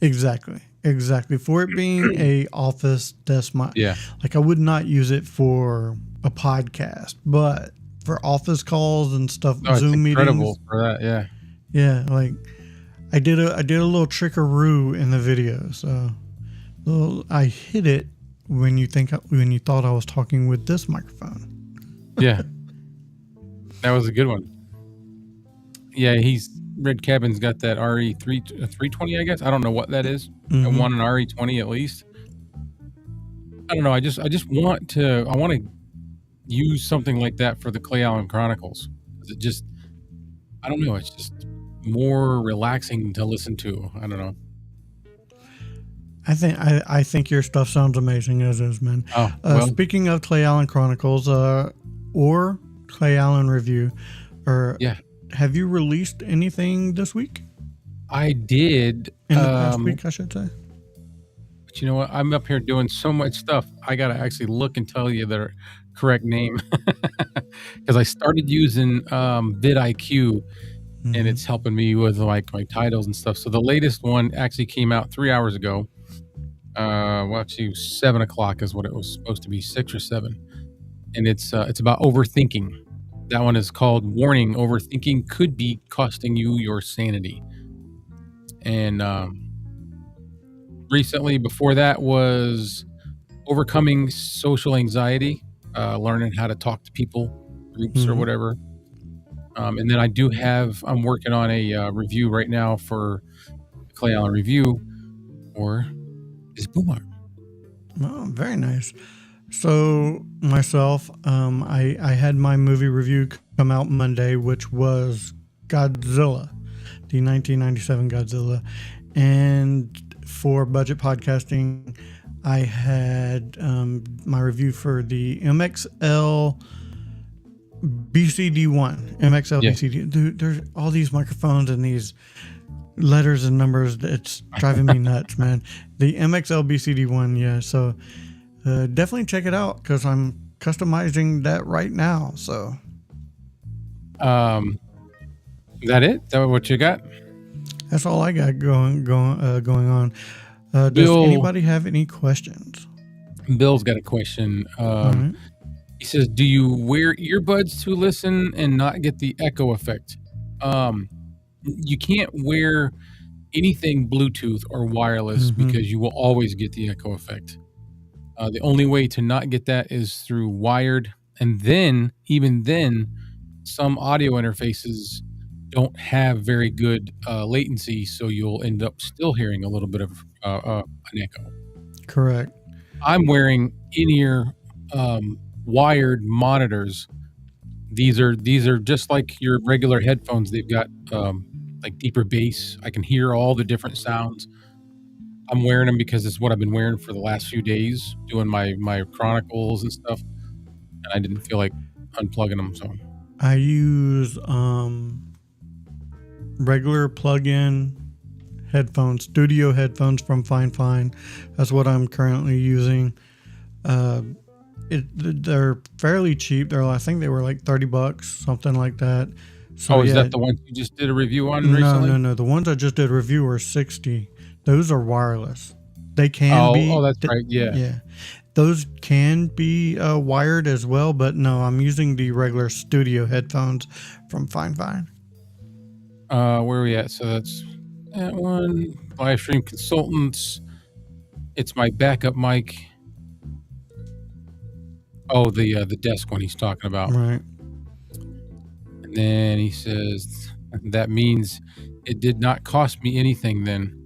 Exactly. For it being a office desk mic. Yeah. Like, I would not use it for a podcast, but for office calls and stuff, Zoom meetings. Incredible for that, yeah. Yeah, like I did a little trickaroo in the video. So I hit it when you thought I was talking with this microphone. Yeah. That was a good one. Yeah, Red Cabin's got that RE320, I guess. I don't know what that is. I want an RE20 at least. I don't know. I want to use something like that for the Clay Allen Chronicles. I don't know. It's just more relaxing to listen to. I don't know. I think your stuff sounds amazing as is, man. Oh, well. Speaking of Clay Allen Chronicles, or Clay Allen Review, have you released anything this week? I did. In the past week, I should say. But you know what? I'm up here doing so much stuff. I got to actually look and tell you the correct name. Because I started using vidIQ, and it's helping me with like my titles and stuff. So the latest one actually came out 3 hours ago. Actually 7 o'clock is what it was supposed to be, 6 or 7. And it's about overthinking. That one is called Warning, Overthinking Could Be Costing You Your Sanity. And recently, before that, was Overcoming Social Anxiety, learning how to talk to people, groups or whatever. And then I'm working on a review right now for Clay Allen Review, or is Boomart. Oh, very nice. So myself, I had my movie review come out Monday, which was Godzilla, the 1997 Godzilla. And for budget podcasting, I had my review for the MXL BCD1. MXL Yeah. BCD. Dude, there's all these microphones and these letters and numbers. It's driving me nuts, man. The MXL BCD1, yeah. So definitely check it out because I'm customizing that right now. So, that it? Is that what you got? that's all I got going on. Does Bill- anybody have any questions? Bill's got a question. All right. He says, "Do you wear earbuds to listen and not get the echo effect?" You can't wear anything Bluetooth or wireless because you will always get the echo effect. The only way to not get that is through wired, and then even then, some audio interfaces don't have very good latency, so you'll end up still hearing a little bit of an echo. Correct. I'm wearing in-ear wired monitors. These are just like your regular headphones. They've got like deeper bass. I can hear all the different sounds. I'm wearing them because it's what I've been wearing for the last few days, doing my chronicles and stuff. And I didn't feel like unplugging them, so I use regular plug-in headphones, studio headphones from Fine. That's what I'm currently using. They're fairly cheap. I think they were like $30, something like that. So, is that the one you just did a review on recently? No. The ones I just did a review were $60. Those are wireless. They can be. Oh, that's right. Yeah. Yeah. Those can be wired as well, but no, I'm using the regular studio headphones from Fine. Where are we at? So that's that one. Live stream consultants. It's my backup mic. Oh, the desk one he's talking about. Right. And then he says that means it did not cost me anything. Then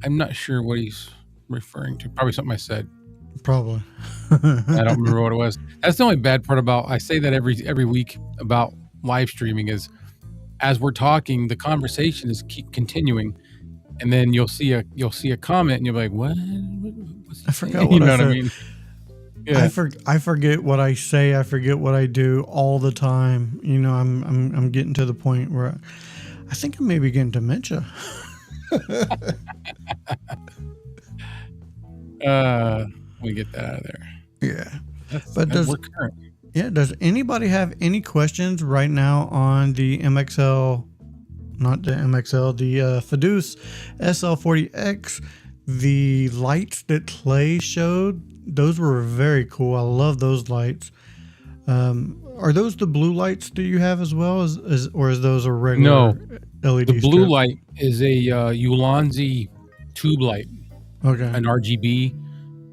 I'm not sure what he's referring to. Probably something I said. Probably. I don't remember what it was. That's the only bad part about. I say that every week about live streaming is, as we're talking, the conversation is keep continuing, and then you'll see a comment, and you're like, "What? I forgot what you know I what I said. mean?" Yeah. I forget what I say. I forget what I do all the time. You know, I'm getting to the point where I think I'm maybe getting dementia. We get that out of there. Yeah. But does anybody have any questions right now on the MXL, not the MXL, the FDuce SL40X? The lights that Clay showed, those were very cool. I love those lights. Are those the blue lights that you have as well, or is those a regular LED The blue strip? light is a Ulanzi tube light, Okay. an RGB.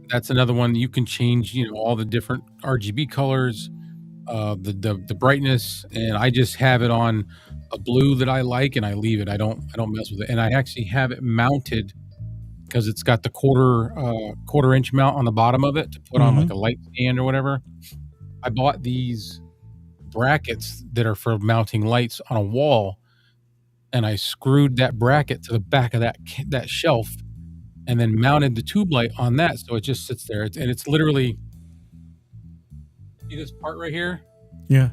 That's another one you can change. All the different RGB colors, the brightness, and I just have it on a blue that I like, and I leave it. I don't mess with it, and I actually have it mounted because it's got the quarter inch mount on the bottom of it to put on like a light stand or whatever. I bought these brackets that are for mounting lights on a wall, and I screwed that bracket to the back of that shelf, and then mounted the tube light on that, so it just sits there. And it's literally, see this part right here? Yeah.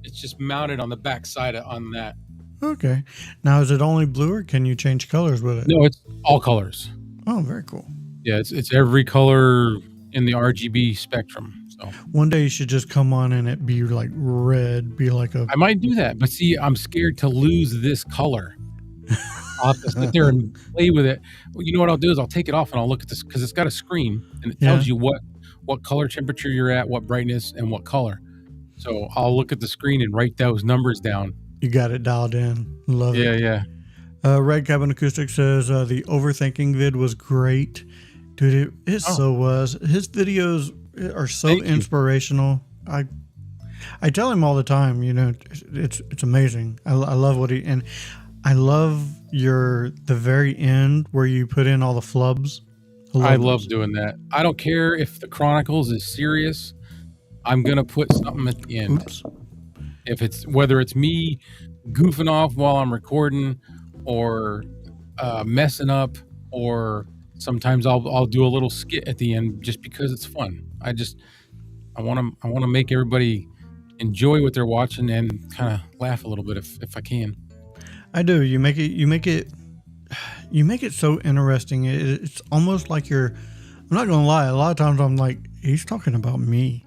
It's just mounted on the back side on that. Okay. Now, is it only blue, or can you change colors with it? No, it's all colors. Oh, very cool. Yeah, it's every color in the RGB spectrum. So One day you should just come on and it be like red, be like a. I might do that, but see, I'm scared to lose this color. I'll have to sit there and play with it. Well, you know what I'll do is I'll take it off and I'll look at this because it's got a screen and it tells you what color temperature you're at, what brightness, and what color. So I'll look at the screen and write those numbers down. You got it dialed in. Love it. Yeah. Red Cabin Acoustic says the overthinking vid was great. Dude, it so was. His videos are so inspirational. I tell him all the time, it's amazing. I love what and I love the very end where you put in all the flubs. I love doing that. I don't care if the Chronicles is serious. I'm going to put something at the end. Oops. Whether it's me goofing off while I'm recording or messing up or Sometimes I'll do a little skit at the end just because it's fun. I want to make everybody enjoy what they're watching and kind of laugh a little bit if I can. I do. You make it so interesting. It's almost like you're. I'm not gonna lie. A lot of times I'm like, he's talking about me.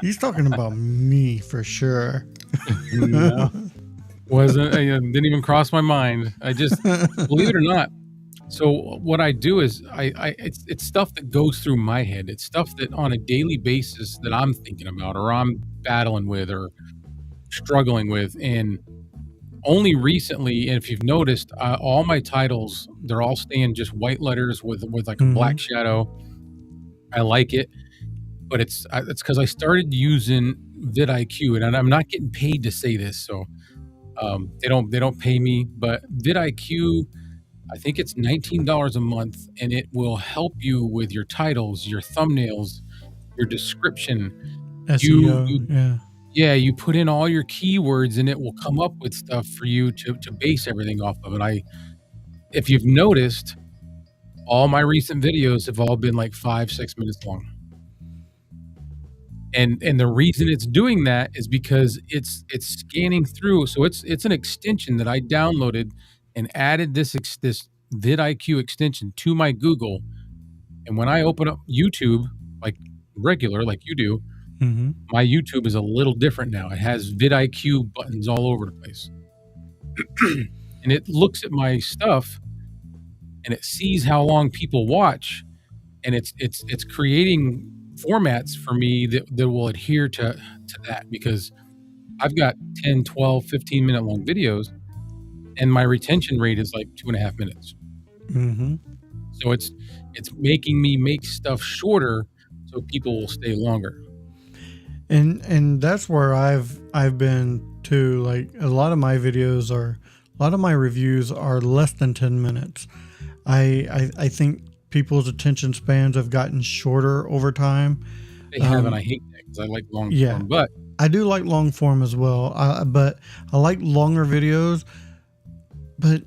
He's talking about me for sure. No. Didn't even cross my mind. I just believe it or not. So what I do is it's stuff that goes through my head. It's stuff that on a daily basis that I'm thinking about or I'm battling with or struggling with. And only recently, and if you've noticed, all my titles, they're all staying just white letters with like a black shadow. I like it, but it's because I started using vidIQ, and I'm not getting paid to say this, so they don't pay me. But vidIQ, I think it's $19 a month, and it will help you with your titles, your thumbnails, your description, SEO. Yeah, you put in all your keywords and it will come up with stuff for you to base everything off of. And if you've noticed, all my recent videos have all been like 5-6 minutes long. And the reason it's doing that is because it's scanning through. So it's an extension that I downloaded and added this vidIQ extension to my Google. And when I open up YouTube, like regular, like you do, my YouTube is a little different now. It has vidIQ buttons all over the place. And it looks at my stuff and it sees how long people watch, and it's creating formats for me that will adhere to that, because I've got 10, 12, 15 minute long videos and my retention rate is like 2.5 minutes. So it's making me make stuff shorter so people will stay longer. And that's where I've been too. Like a lot of my reviews are less than 10 minutes. I think people's attention spans have gotten shorter over time. They have, and I hate that because I like long form. But I do like long form as well. But I like longer videos. But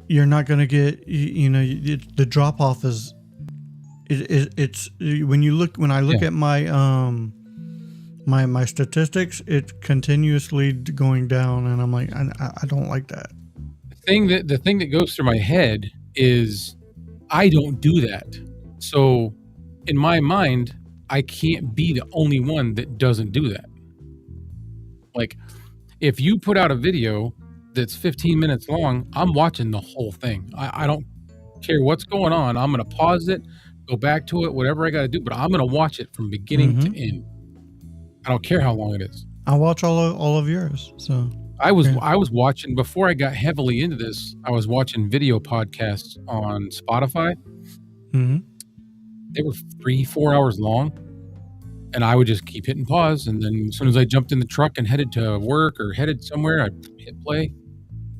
you're not going to get, the drop off is, it's when I look at my my statistics, it's continuously going down, and I'm like, I don't like that. The thing that goes through my head is I don't do that. So in my mind, I can't be the only one that doesn't do that. Like if you put out a video that's 15 minutes long, I'm watching the whole thing. I don't care what's going on. I'm going to pause it, go back to it, whatever I got to do, but I'm going to watch it from beginning to end. I don't care how long it is. I watch all of yours. So I was watching, before I got heavily into this, I was watching video podcasts on Spotify. They were 3-4 hours long, and I would just keep hitting pause. And then as soon as I jumped in the truck and headed to work or headed somewhere, I'd hit play,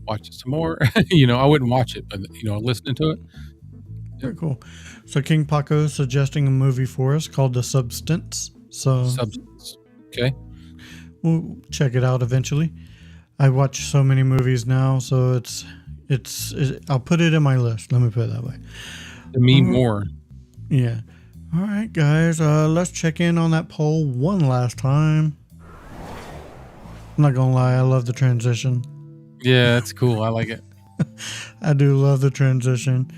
watch it some more. I wouldn't watch it, but listening to it. Very cool. So King Paco is suggesting a movie for us called The Substance. Substance. Okay. We'll check it out eventually. I watch so many movies now, so it's I'll put it in my list. Let me put it that way. Me more. Yeah. All right, guys. Let's check in on that poll one last time. I'm not gonna lie, I love the transition. Yeah, that's cool. I like it. I do love the transition.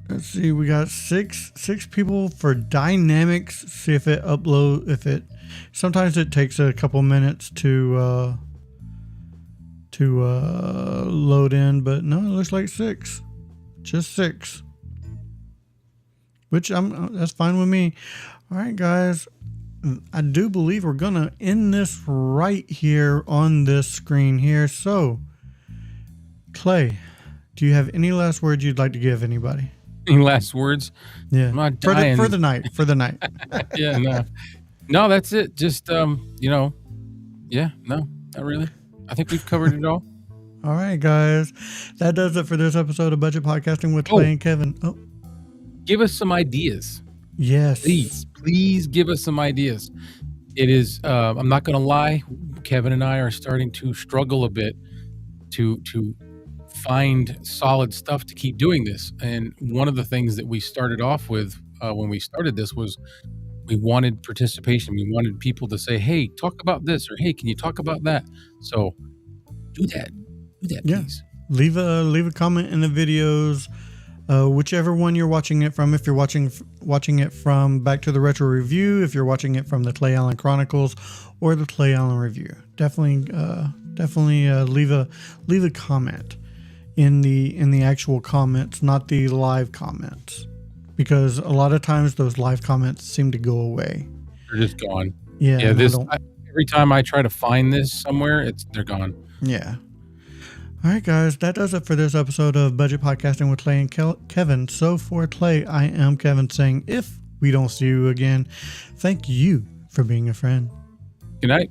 Let's see. We got six people for dynamics. See if it sometimes it takes a couple minutes to load in, but no, it looks like 6. Just 6. Which that's fine with me. All right, guys. I do believe we're gonna end this right here on this screen here. So, Clay, do you have any last words you'd like to give anybody? Any last words? Yeah. I'm not dying. For the night. Yeah, no, that's it. Just no, not really. I think we've covered it all. All right, guys. That does it for this episode of Budget Podcasting with Clay and Kevin. Oh. Give us some ideas. Yes. Please give us some ideas. It is, I'm not going to lie, Kevin and I are starting to struggle a bit to find solid stuff to keep doing this. And one of the things that we started off with when we started this was we wanted participation. We wanted people to say, hey, talk about this, or hey, can you talk about that? So do that. Yeah. Please. Leave a comment in the videos, whichever one you're watching it from. If you're watching it from Back to the Retro Review, if you're watching it from the Clay Allen Chronicles or the Clay Allen Review, definitely leave a comment in the actual comments, not the live comments, because a lot of times those live comments seem to go away. They're just gone. Yeah. Every time I try to find this somewhere, they're gone. Yeah. All right, guys, that does it for this episode of Budget Podcasting with Clay and Kevin. So for Clay, I am Kevin saying, if we don't see you again, thank you for being a friend. Good night.